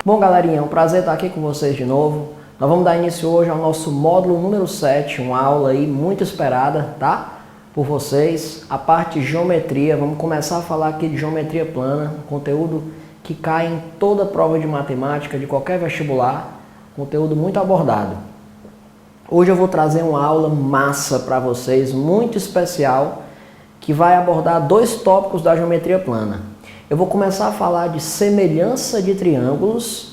Bom, galerinha, é um prazer estar aqui com vocês de novo. Nós vamos dar início hoje ao nosso módulo número 7, uma aula aí muito esperada, tá? Por vocês, a parte de geometria. Vamos começar a falar aqui de geometria plana, conteúdo que cai em toda prova de matemática, de qualquer vestibular, conteúdo muito abordado. Hoje eu vou trazer uma aula massa para vocês, muito especial, que vai abordar dois tópicos da geometria plana. Eu vou começar a falar de semelhança de triângulos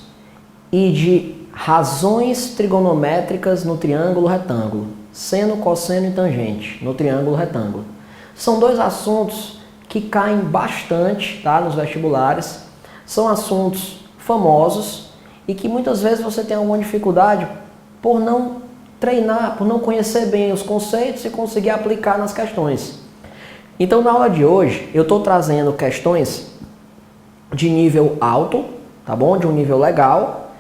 e de razões trigonométricas no triângulo retângulo, seno, cosseno e tangente no triângulo retângulo. São dois assuntos que caem bastante, tá, nos vestibulares. São assuntos famosos e que muitas vezes você tem alguma dificuldade por não treinar, por não conhecer bem os conceitos e conseguir aplicar nas questões. Então, na aula de hoje, eu estou trazendo questões de nível alto, tá bom? De um nível legal,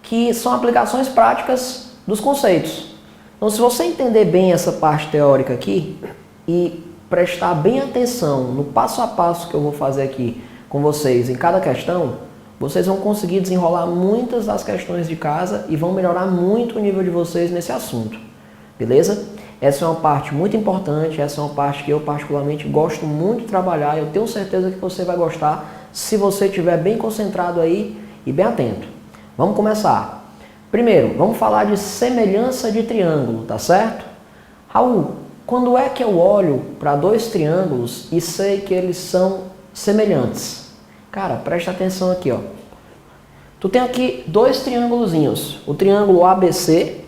que são aplicações práticas dos conceitos. Então, se você entender bem essa parte teórica aqui e prestar bem atenção no passo a passo que eu vou fazer aqui com vocês em cada questão, vocês vão conseguir desenrolar muitas das questões de casa e vão melhorar muito o nível de vocês nesse assunto, beleza? Essa é uma parte muito importante, essa é uma parte que eu particularmente gosto muito de trabalhar. Eu tenho certeza que você vai gostar se você estiver bem concentrado aí e bem atento. Vamos começar. Primeiro, vamos falar de semelhança de triângulo, tá certo? Raul, quando é que eu olho para dois triângulos e sei que eles são semelhantes? Cara, presta atenção aqui, ó. Tu tem aqui dois triângulozinhos, o triângulo ABC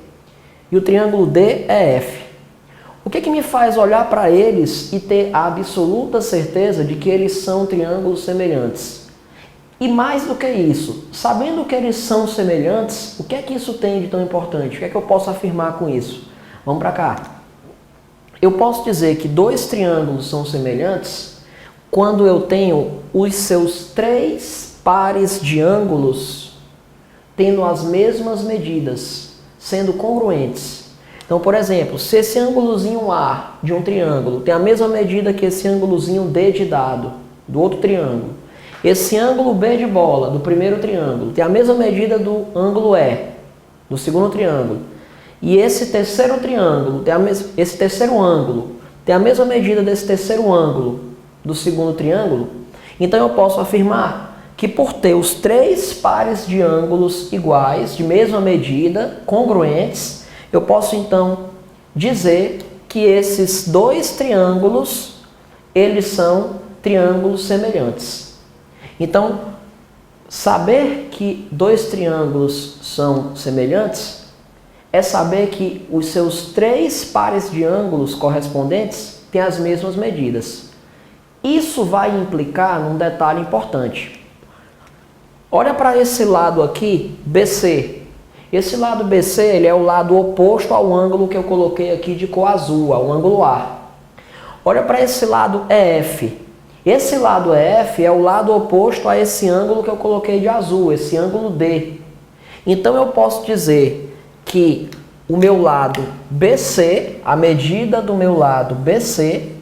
e o triângulo DEF. O que me faz olhar para eles e ter a absoluta certeza de que eles são triângulos semelhantes? E mais do que isso, sabendo que eles são semelhantes, o que é que isso tem de tão importante? O que é que eu posso afirmar com isso? Vamos para cá. Eu posso dizer que dois triângulos são semelhantes quando eu tenho os seus três pares de ângulos tendo as mesmas medidas, sendo congruentes. Então, por exemplo, se esse ângulozinho A de um triângulo tem a mesma medida que esse ângulozinho D de dado do outro triângulo, esse ângulo B de bola do primeiro triângulo tem a mesma medida do ângulo E do segundo triângulo, e esse terceiro triângulo esse terceiro ângulo tem a mesma medida desse terceiro ângulo do segundo triângulo, então eu posso afirmar que por ter os três pares de ângulos iguais, de mesma medida, congruentes, eu posso então dizer que esses dois triângulos, eles são triângulos semelhantes. Então, saber que dois triângulos são semelhantes é saber que os seus três pares de ângulos correspondentes têm as mesmas medidas. Isso vai implicar num detalhe importante. Olha para esse lado aqui, BC. Esse lado BC, ele é o lado oposto ao ângulo que eu coloquei aqui de cor azul, ao ângulo A. Olha para esse lado EF. Esse lado EF é o lado oposto a esse ângulo que eu coloquei de azul, esse ângulo D. Então eu posso dizer que o meu lado BC, a medida do meu lado BC,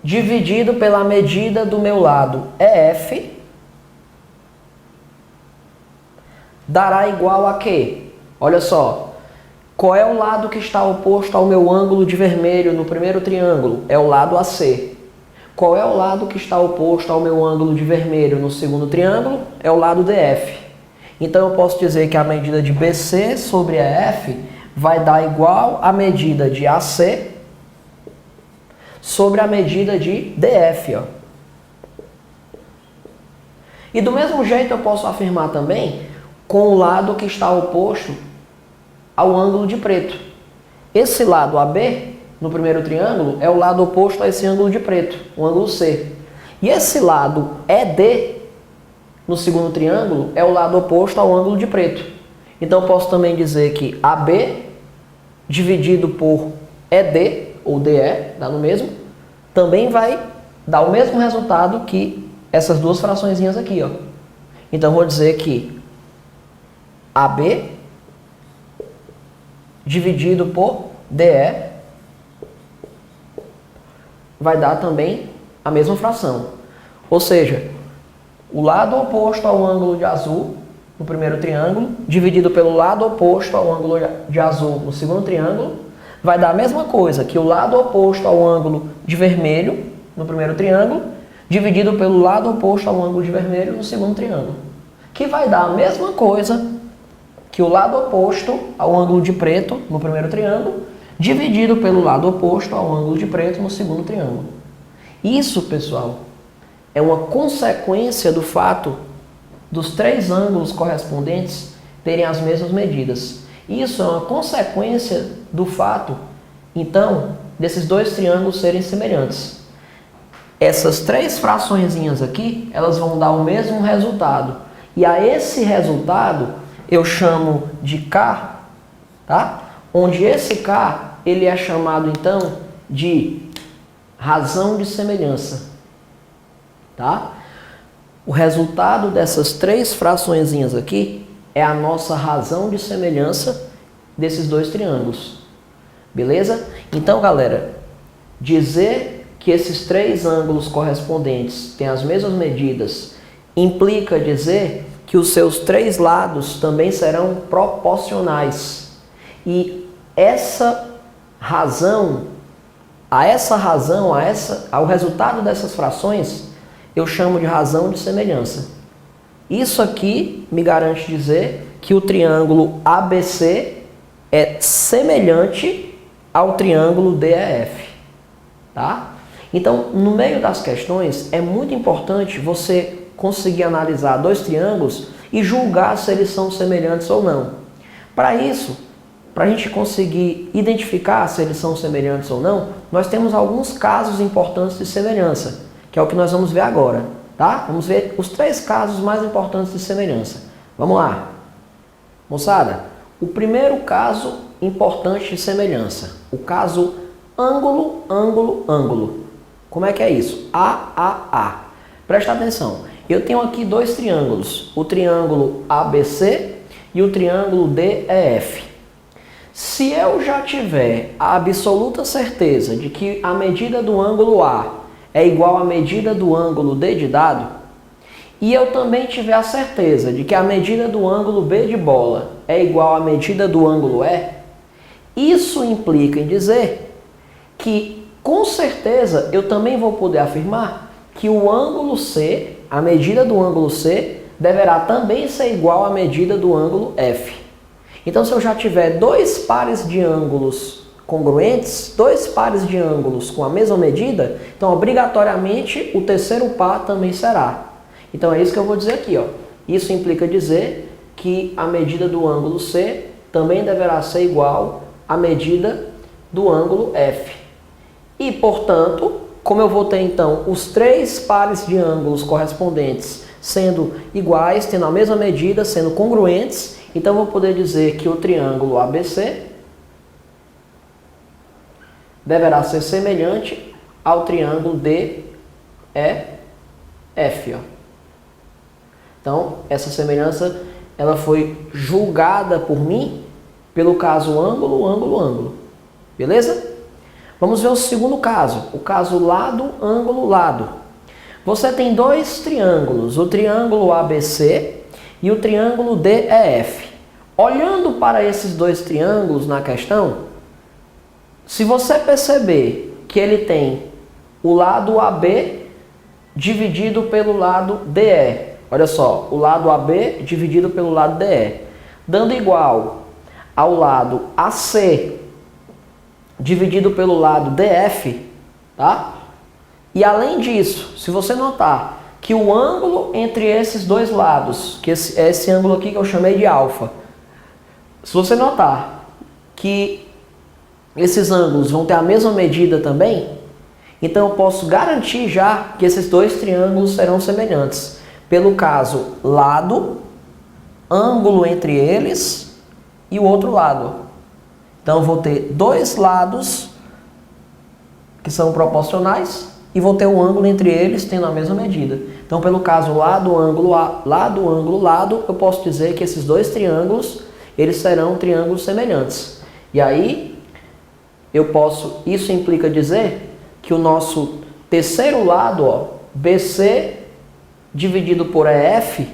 dividido pela medida do meu lado EF, dará igual a quê? Olha só, qual é o lado que está oposto ao meu ângulo de vermelho no primeiro triângulo? É o lado AC. Qual é o lado que está oposto ao meu ângulo de vermelho no segundo triângulo? É o lado DF. Então eu posso dizer que a medida de BC sobre EF vai dar igual à medida de AC sobre a medida de DF. Ó. E do mesmo jeito eu posso afirmar também com o lado que está oposto ao ângulo de preto. Esse lado AB, no primeiro triângulo, é o lado oposto a esse ângulo de preto, o ângulo C. E esse lado ED, no segundo triângulo, é o lado oposto ao ângulo de preto. Então eu posso também dizer que AB dividido por ED, ou DE, dá no mesmo, também vai dar o mesmo resultado que essas duas fraçõezinhas aqui. Ó. Então eu vou dizer que AB dividido por DE vai dar também a mesma fração. Ou seja, o lado oposto ao ângulo de azul no primeiro triângulo, dividido pelo lado oposto ao ângulo de azul no segundo triângulo, vai dar a mesma coisa que o lado oposto ao ângulo de vermelho no primeiro triângulo, dividido pelo lado oposto ao ângulo de vermelho no segundo triângulo, que vai dar a mesma coisa que o lado oposto ao ângulo de preto no primeiro triângulo, dividido pelo lado oposto ao ângulo de preto no segundo triângulo. Isso, pessoal, é uma consequência do fato dos três ângulos correspondentes terem as mesmas medidas. Isso é uma consequência do fato, então, desses dois triângulos serem semelhantes. Essas três fraçõezinhas aqui, elas vão dar o mesmo resultado. E a esse resultado eu chamo de K, tá? Onde esse K, ele é chamado então de razão de semelhança, tá? O resultado dessas três fraçõezinhas aqui é a nossa razão de semelhança desses dois triângulos. Beleza? Então, galera, dizer que esses três ângulos correspondentes têm as mesmas medidas implica dizer que os seus três lados também serão proporcionais. E ao resultado dessas frações, eu chamo de razão de semelhança. Isso aqui me garante dizer que o triângulo ABC é semelhante ao triângulo DEF, tá? Então, no meio das questões, é muito importante você conseguir analisar dois triângulos e julgar se eles são semelhantes ou não. Para isso, para a gente conseguir identificar se eles são semelhantes ou não, nós temos alguns casos importantes de semelhança, que é o que nós vamos ver agora, tá? Vamos ver os três casos mais importantes de semelhança. Vamos lá. Moçada, o primeiro caso importante de semelhança, o caso ângulo, ângulo, ângulo. Como é que é isso? A. Presta atenção. Eu tenho aqui dois triângulos, o triângulo ABC e o triângulo DEF. Se eu já tiver a absoluta certeza de que a medida do ângulo A é igual à medida do ângulo D de dado, e eu também tiver a certeza de que a medida do ângulo B de bola é igual à medida do ângulo E, isso implica em dizer que, com certeza, eu também vou poder afirmar que o ângulo C, a medida do ângulo C, deverá também ser igual à medida do ângulo F. Então, se eu já tiver dois pares de ângulos congruentes, dois pares de ângulos com a mesma medida, então, obrigatoriamente, o terceiro par também será. Então, é isso que eu vou dizer aqui, ó. Isso implica dizer que a medida do ângulo C também deverá ser igual à medida do ângulo F. E, portanto, como eu vou ter, então, os três pares de ângulos correspondentes sendo iguais, tendo a mesma medida, sendo congruentes, então eu vou poder dizer que o triângulo ABC deverá ser semelhante ao triângulo DEF. Ó. Então, essa semelhança ela foi julgada por mim pelo caso ângulo, ângulo, ângulo. Beleza? Vamos ver o segundo caso, o caso lado, ângulo, lado. Você tem dois triângulos, o triângulo ABC e o triângulo DEF. Olhando para esses dois triângulos na questão, se você perceber que ele tem o lado AB dividido pelo lado DE, olha só, o lado AB dividido pelo lado DE, dando igual ao lado AC dividido pelo lado DF, tá? E além disso, se você notar que o ângulo entre esses dois lados, que esse ângulo aqui que eu chamei de alfa, se você notar que esses ângulos vão ter a mesma medida também, então eu posso garantir já que esses dois triângulos serão semelhantes. Pelo caso lado, ângulo entre eles e o outro lado. Então eu vou ter dois lados que são proporcionais e vou ter um ângulo entre eles tendo a mesma medida. Então pelo caso lado, ângulo, lado, ângulo, lado, eu posso dizer que esses dois triângulos, eles serão triângulos semelhantes. E aí, isso implica dizer que o nosso terceiro lado, ó, BC dividido por EF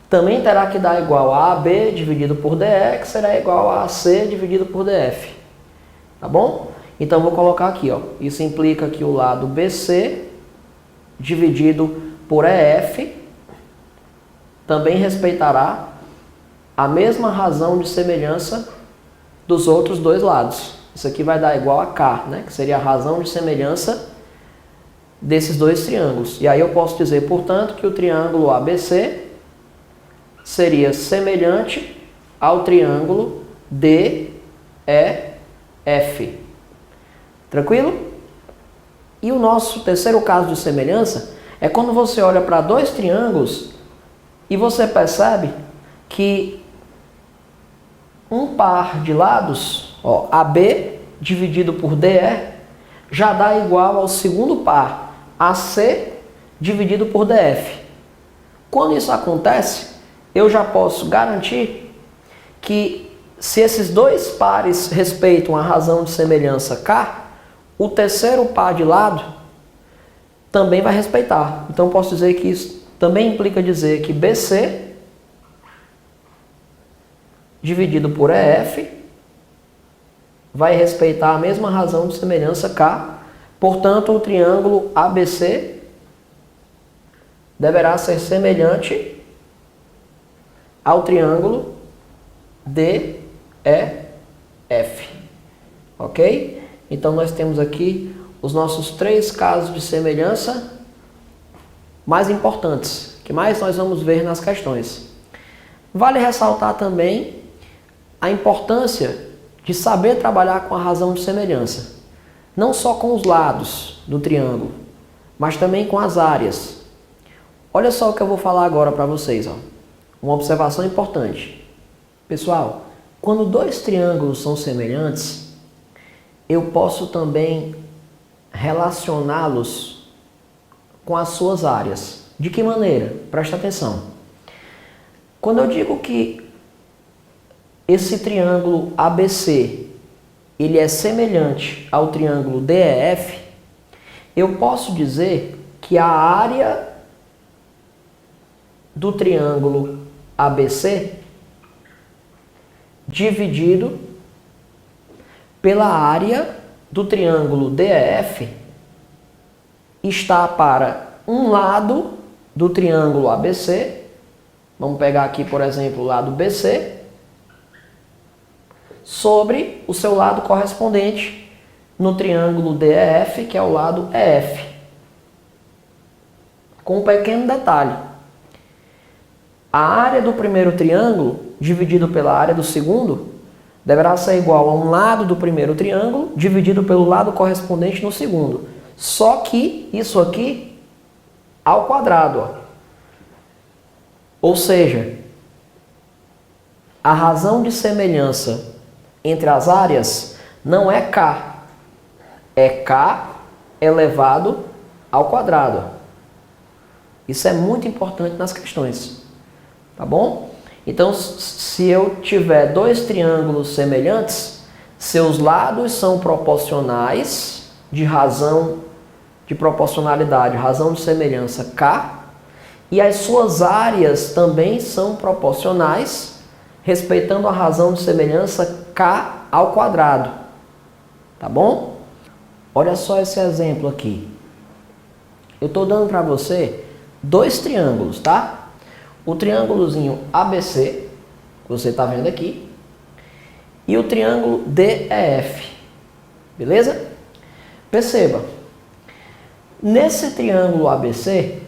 também terá que dar igual a AB dividido por DE, que será igual a AC dividido por DF. Tá bom? Então, vou colocar aqui, ó. Isso implica que o lado BC dividido por EF também respeitará a mesma razão de semelhança dos outros dois lados. Isso aqui vai dar igual a K, né? Que seria a razão de semelhança desses dois triângulos. E aí eu posso dizer, portanto, que o triângulo ABC seria semelhante ao triângulo DEF. Tranquilo? E o nosso terceiro caso de semelhança é quando você olha para dois triângulos e você percebe que um par de lados, ó, AB dividido por DE, já dá igual ao segundo par, AC dividido por DF. Quando isso acontece, eu já posso garantir que se esses dois pares respeitam a razão de semelhança K, o terceiro par de lado também vai respeitar. Então, posso dizer que isso também implica dizer que BC dividido por EF vai respeitar a mesma razão de semelhança K. Portanto, o triângulo ABC deverá ser semelhante ao triângulo DEF. Ok? Então, nós temos aqui os nossos três casos de semelhança mais importantes, que mais nós vamos ver nas questões. Vale ressaltar também a importância de saber trabalhar com a razão de semelhança, não só com os lados do triângulo, mas também com as áreas. Olha só o que eu vou falar agora para vocês, ó. Uma observação importante. Pessoal, quando dois triângulos são semelhantes, eu posso também relacioná-los com as suas áreas. De que maneira? Presta atenção. Quando eu digo que esse triângulo ABC ele é semelhante ao triângulo DEF, eu posso dizer que a área do triângulo ABC dividido pela área do triângulo DEF está para um lado do triângulo ABC. Vamos pegar aqui, por exemplo, o lado BC, sobre o seu lado correspondente no triângulo DEF, que é o lado EF. Com um pequeno detalhe. A área do primeiro triângulo, dividido pela área do segundo, deverá ser igual a um lado do primeiro triângulo, dividido pelo lado correspondente no segundo. Só que isso aqui ao quadrado, ó. Ou seja, a razão de semelhança entre as áreas não é K, é K elevado ao quadrado. Isso é muito importante nas questões, tá bom? Então, se eu tiver dois triângulos semelhantes, seus lados são proporcionais de razão de proporcionalidade, razão de semelhança K, e as suas áreas também são proporcionais, respeitando a razão de semelhança K ao quadrado. Tá bom? Olha só esse exemplo aqui. Eu estou dando para você dois triângulos, tá? O triângulozinho ABC, que você está vendo aqui, e o triângulo DEF. Beleza? Perceba. Nesse triângulo ABC,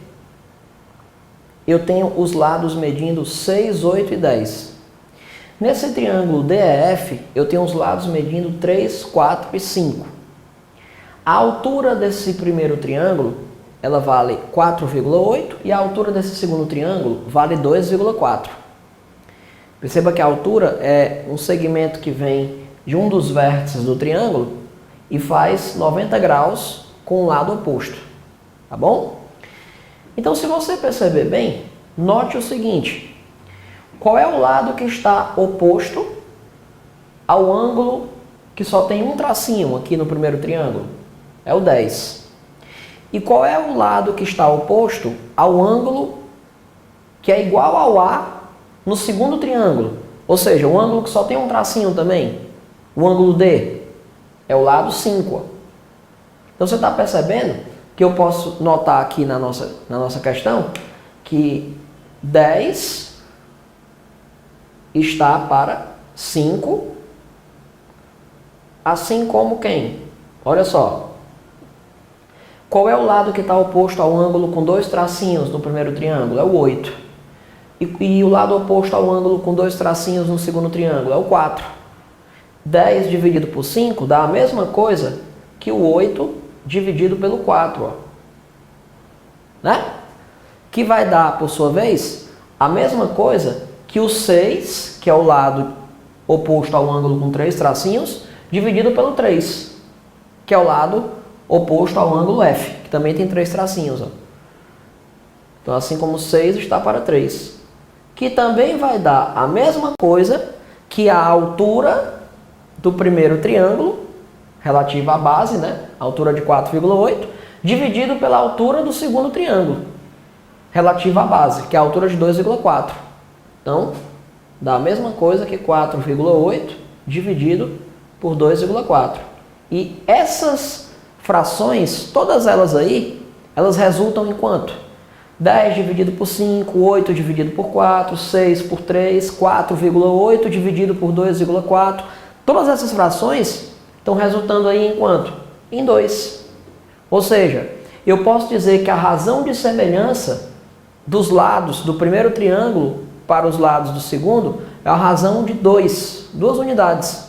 eu tenho os lados medindo 6, 8 e 10. Nesse triângulo DEF, eu tenho os lados medindo 3, 4 e 5. A altura desse primeiro triângulo, ela vale 4,8 e a altura desse segundo triângulo vale 2,4. Perceba que a altura é um segmento que vem de um dos vértices do triângulo e faz 90 graus com o lado oposto. Tá bom? Então, se você perceber bem, note o seguinte. Qual é o lado que está oposto ao ângulo que só tem um tracinho aqui no primeiro triângulo? É o 10. E qual é o lado que está oposto ao ângulo que é igual ao A no segundo triângulo. Ou seja, o ângulo que só tem um tracinho também, o ângulo D, é o lado 5. Ó. Então você está percebendo que eu posso notar aqui na nossa questão que 10 está para 5, assim como quem? Olha só. Qual é o lado que está oposto ao ângulo com dois tracinhos no primeiro triângulo? É o 8. E o lado oposto ao ângulo com dois tracinhos no segundo triângulo? É o 4. 10 dividido por 5 dá a mesma coisa que o 8 dividido pelo 4. Ó. Né? Que vai dar, por sua vez, a mesma coisa que o 6, que é o lado oposto ao ângulo com 3 tracinhos, dividido pelo 3, que é o lado oposto ao ângulo F, que também tem 3 tracinhos. Ó. Então, assim como 6 está para 3. Que também vai dar a mesma coisa que a altura do primeiro triângulo, relativa à base, né? A altura de 4,8, dividido pela altura do segundo triângulo, relativa à base, que é a altura de 2,4. Então, dá a mesma coisa que 4,8 dividido por 2,4. E essas frações, todas elas aí, elas resultam em quanto? 10 dividido por 5, 8 dividido por 4, 6 por 3, 4,8 dividido por 2,4. Todas essas frações estão resultando aí em quanto? Em 2. Ou seja, eu posso dizer que a razão de semelhança dos lados do primeiro triângulo para os lados do segundo é a razão de 2 unidades.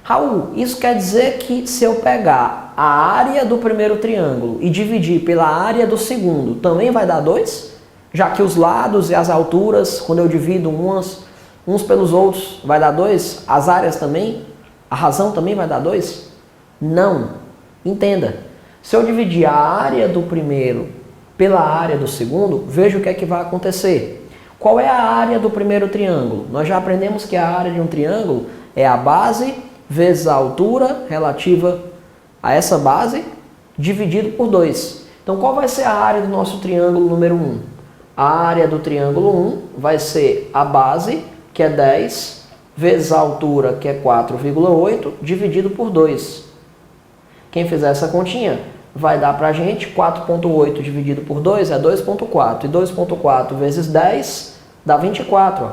Raul, isso quer dizer que se eu pegar a área do primeiro triângulo e dividir pela área do segundo, também vai dar 2? Já que os lados e as alturas, quando eu divido uns pelos outros, vai dar 2? As áreas também? A razão também vai dar 2? Não. Entenda. Se eu dividir a área do primeiro pela área do segundo, veja o que é que vai acontecer. Qual é a área do primeiro triângulo? Nós já aprendemos que a área de um triângulo é a base vezes a altura relativa a essa base, dividido por 2. Então, qual vai ser a área do nosso triângulo número 1? A área do triângulo 1 vai ser a base, que é 10, vezes a altura, que é 4,8, dividido por 2. Quem fizer essa continha vai dar para a gente 4,8 dividido por 2 é 2,4. E 2,4 vezes 10 dá 24. Ó.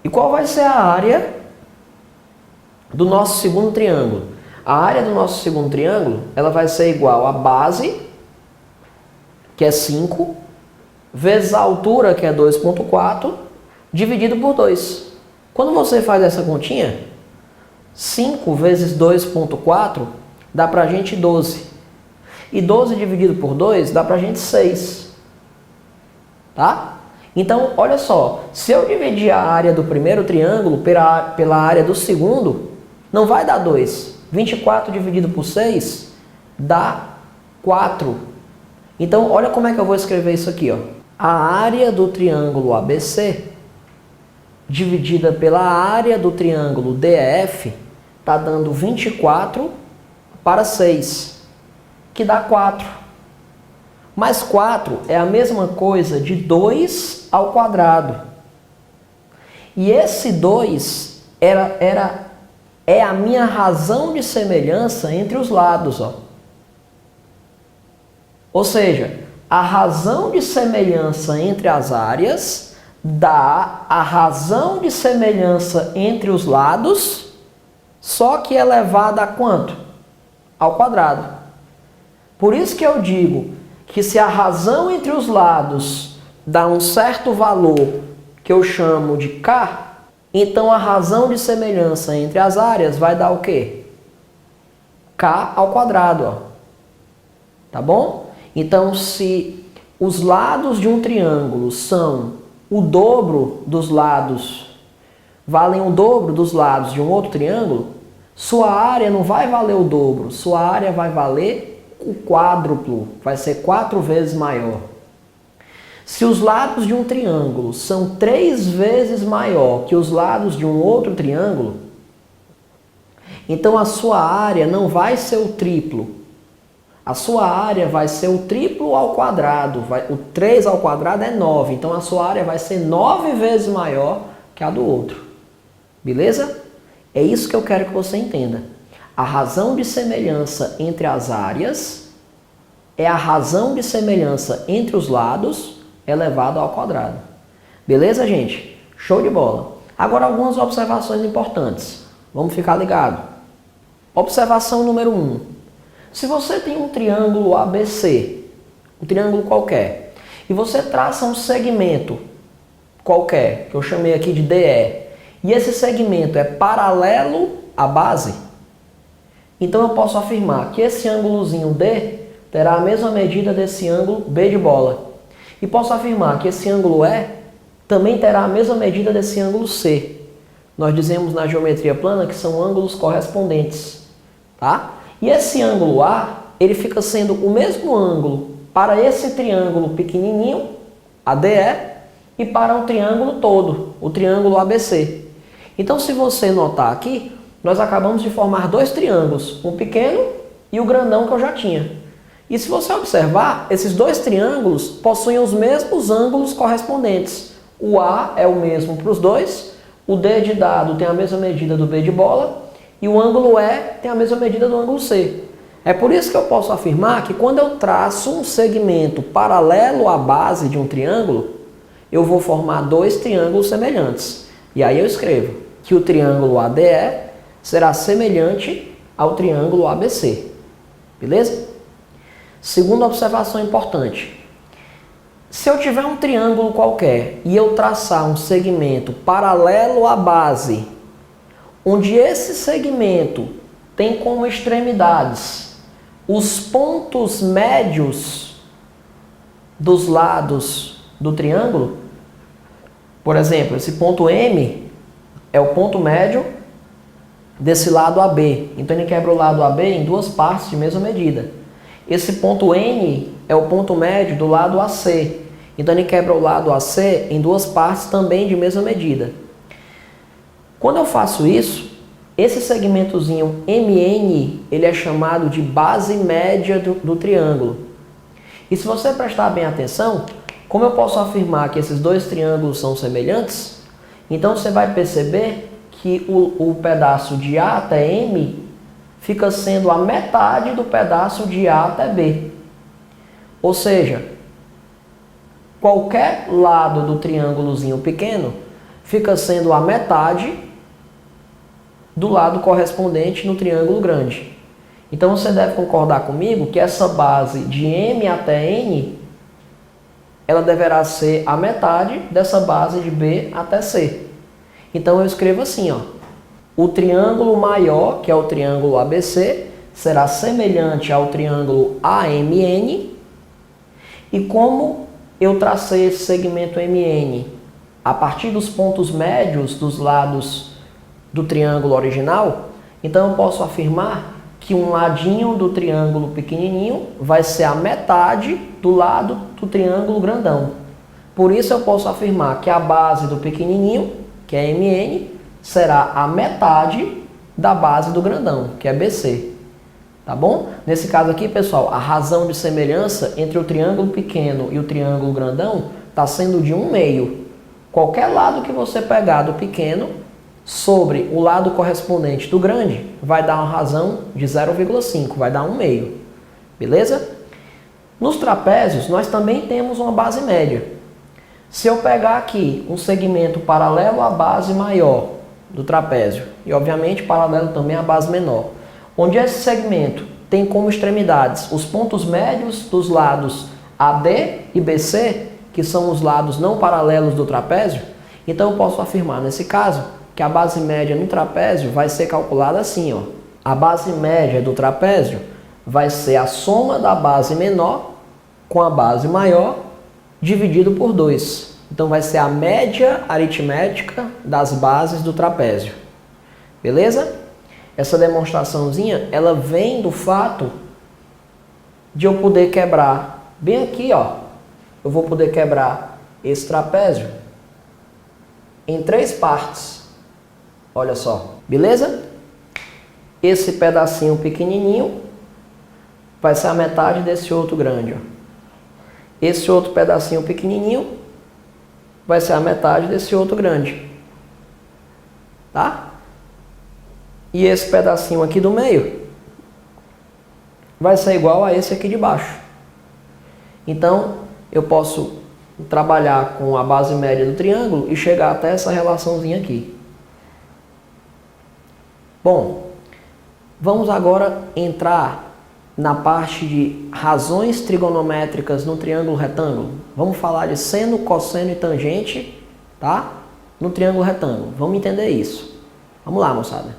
E qual vai ser a área do nosso segundo triângulo? A área do nosso segundo triângulo, ela vai ser igual à base, que é 5, vezes a altura, que é 2,4, dividido por 2. Quando você faz essa continha, 5 vezes 2,4 dá pra gente 12. E 12 dividido por 2 dá pra gente 6. Tá? Então, olha só, se eu dividir a área do primeiro triângulo pela área do segundo, não vai dar 2. 24 dividido por 6 dá 4. Então, olha como é que eu vou escrever isso aqui. Ó. A área do triângulo ABC dividida pela área do triângulo DEF está dando 24 para 6, que dá 4. Mas 4 é a mesma coisa de 2 ao quadrado. E esse 2 é a minha razão de semelhança entre os lados. Ó. Ou seja, a razão de semelhança entre as áreas dá a razão de semelhança entre os lados, só que elevada a quanto? Ao quadrado. Por isso que eu digo que se a razão entre os lados dá um certo valor que eu chamo de K, então a razão de semelhança entre as áreas vai dar o quê? K ao quadrado. Ó. Tá bom? Então, se os lados de um triângulo são o dobro dos lados, valem o dobro dos lados de um outro triângulo, sua área não vai valer o dobro, sua área vai valer o quádruplo, vai ser 4 vezes maior. Se os lados de um triângulo são 3 vezes maior que os lados de um outro triângulo, então a sua área não vai ser o triplo. A sua área vai ser o triplo ao quadrado. O 3 ao quadrado é 9. Então a sua área vai ser 9 vezes maior que a do outro. Beleza? É isso que eu quero que você entenda. A razão de semelhança entre as áreas é a razão de semelhança entre os lados elevado ao quadrado. Beleza, gente? Show de bola. Agora algumas observações importantes. Vamos ficar ligado. Observação número 1. Se você tem um triângulo ABC, um triângulo qualquer, e você traça um segmento qualquer, que eu chamei aqui de DE, e esse segmento é paralelo à base, então eu posso afirmar que esse ângulozinho D terá a mesma medida desse ângulo B de bola. E posso afirmar que esse ângulo E também terá a mesma medida desse ângulo C. Nós dizemos na geometria plana que são ângulos correspondentes, tá? E esse ângulo A, ele fica sendo o mesmo ângulo para esse triângulo pequenininho, ADE, e para o triângulo todo, o triângulo ABC. Então, se você notar aqui, nós acabamos de formar dois triângulos, um pequeno e o grandão que eu já tinha. E se você observar, esses dois triângulos possuem os mesmos ângulos correspondentes. O A é o mesmo para os dois, o D de dado tem a mesma medida do B de bola e o ângulo E tem a mesma medida do ângulo C. É por isso que eu posso afirmar que quando eu traço um segmento paralelo à base de um triângulo, eu vou formar dois triângulos semelhantes. E aí eu escrevo que o triângulo ADE será semelhante ao triângulo ABC. Beleza? Segunda observação importante. Se eu tiver um triângulo qualquer e eu traçar um segmento paralelo à base, onde esse segmento tem como extremidades os pontos médios dos lados do triângulo, por exemplo, esse ponto M é o ponto médio desse lado AB. Então ele quebra o lado AB em duas partes de mesma medida. Esse ponto N é o ponto médio do lado AC. Então ele quebra o lado AC em duas partes também de mesma medida. Quando eu faço isso, esse segmentozinho MN, ele é chamado de base média do triângulo. E se você prestar bem atenção, como eu posso afirmar que esses dois triângulos são semelhantes, então você vai perceber que o pedaço de A até M fica sendo a metade do pedaço de A até B. Ou seja, qualquer lado do triângulozinho pequeno fica sendo a metade do lado correspondente no triângulo grande. Então você deve concordar comigo que essa base de M até N, ela deverá ser a metade dessa base de B até C. Então eu escrevo assim, ó. O triângulo maior, que é o triângulo ABC, será semelhante ao triângulo AMN. E como eu tracei esse segmento MN a partir dos pontos médios dos lados do triângulo original, então eu posso afirmar que um ladinho do triângulo pequenininho vai ser a metade do lado do triângulo grandão. Por isso eu posso afirmar que a base do pequenininho, que é MN, será a metade da base do grandão, que é BC. Tá bom? Nesse caso aqui, pessoal, a razão de semelhança entre o triângulo pequeno e o triângulo grandão está sendo de 1/2. Qualquer lado que você pegar do pequeno sobre o lado correspondente do grande vai dar uma razão de 0,5, vai dar 1/2. Beleza? Nos trapézios, nós também temos uma base média. Se eu pegar aqui um segmento paralelo à base maior do trapézio, e obviamente paralelo também à base menor, onde esse segmento tem como extremidades os pontos médios dos lados AD e BC, que são os lados não paralelos do trapézio, então eu posso afirmar nesse caso que a base média no trapézio vai ser calculada assim, ó. A base média do trapézio vai ser a soma da base menor com a base maior dividido por 2. Então vai ser a média aritmética das bases do trapézio. Beleza? Essa demonstraçãozinha, ela vem do fato de eu poder quebrar bem aqui, ó. Eu vou poder quebrar esse trapézio em 3 partes. Olha só. Beleza? Esse pedacinho pequenininho vai ser a metade desse outro grande, ó. Esse outro pedacinho pequenininho vai ser a metade desse outro grande, tá? E esse pedacinho aqui do meio vai ser igual a esse aqui de baixo. Então, eu posso trabalhar com a base média do triângulo e chegar até essa relaçãozinha aqui. Bom, vamos agora entrar na parte de razões trigonométricas no triângulo retângulo. Vamos falar de seno, cosseno e tangente, tá? No triângulo retângulo. Vamos entender isso. Vamos lá, moçada.